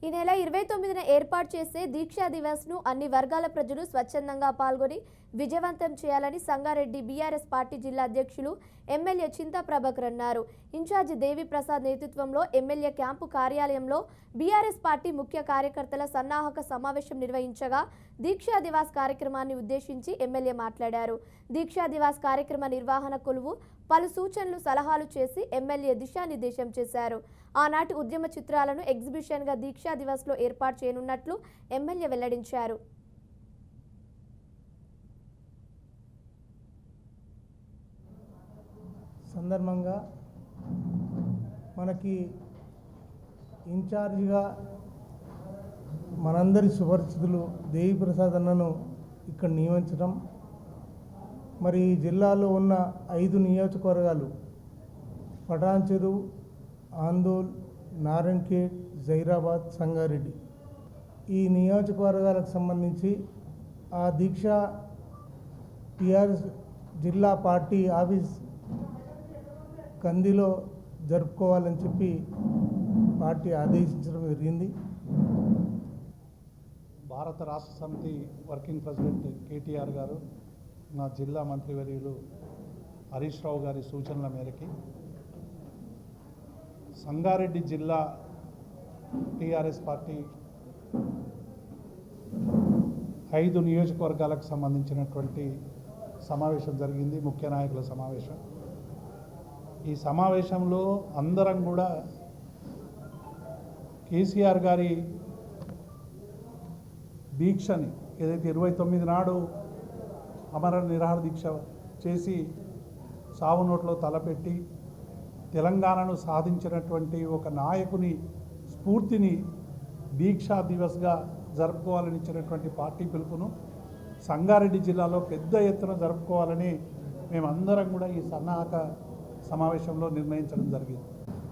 ఈ నెల 29న ఏర్పాటు చేసే దీక్షా దివస్ను అన్ని వర్గాల ప్రజలు స్వచ్ఛందంగా పాల్గొని విజయవంతం చేయాలని సంగారెడ్డి బీఆర్ఎస్ పార్టీ జిల్లా అధ్యక్షులు ఎమ్మెల్యే చింతా ప్రభాకర్ అన్నారు. ఇన్ఛార్జి దేవి ప్రసాద్ నేతృత్వంలో ఎమ్మెల్యే క్యాంపు కార్యాలయంలో బీఆర్ఎస్ పార్టీ ముఖ్య కార్యకర్తల సన్నాహక సమావేశం నిర్వహించగా దీక్షా దివాస్ కార్యక్రమాన్ని ఉద్దేశించి ఎమ్మెల్యే మాట్లాడారు. దీక్షా దివాస్ కార్యక్రమ నిర్వహణ కొలువు పలు సూచనలు సలహాలు చేసి ఎమ్మెల్యే దిశానిర్దేశం చేశారు. ఆనాటి ఉద్యమ చిత్రాలను ఎగ్జిబిషన్గా దీక్షా దివస్లో ఏర్పాటు చేయనున్నట్లు ఎమ్మెల్యే వెల్లడించారు. సందర్భంగా మనకి ఇన్ఛార్జిగా మనందరి సుపరిచితులు దేవి ప్రసాద్ అన్నను ఇక్కడ నియమించడం, మరి జిల్లాలో ఉన్న 5 నియోజకవర్గాలు పటాన్చెరు, ఆందోల్, నారాయణఖేడ్, జైరాబాద్, సంగారెడ్డి ఈ నియోజకవర్గాలకు సంబంధించి ఆ దీక్ష టీఆర్ఎస్ జిల్లా పార్టీ ఆఫీస్ కందిలో జరుపుకోవాలని చెప్పి పార్టీ ఆదేశించడం జరిగింది. భారత రాష్ట్ర సమితి వర్కింగ్ ప్రెసిడెంట్ కేటీఆర్ గారు, నా జిల్లా మంత్రివర్యులు హరీష్ రావు గారి సూచనల మేరకి సంగారెడ్డి జిల్లా టీఆర్ఎస్ పార్టీ 5 నియోజకవర్గాలకు సంబంధించినటువంటి సమావేశం జరిగింది, ముఖ్య నాయకుల సమావేశం. ఈ సమావేశంలో అందరం కూడా కేసీఆర్ గారి దీక్షని ఏదైతే 29 నాడు అమర నిరాహార దీక్ష చేసి సావు నోట్లో తలపెట్టి తెలంగాణను సాధించినటువంటి ఒక నాయకుని స్ఫూర్తిని దీక్షా దివస్గా జరుపుకోవాలని ఇచ్చినటువంటి పార్టీ పిలుపును సంగారెడ్డి జిల్లాలో పెద్ద ఎత్తున జరుపుకోవాలని మేమందరం కూడా ఈ సన్నాహక సమావేశంలో నిర్ణయించడం జరిగింది.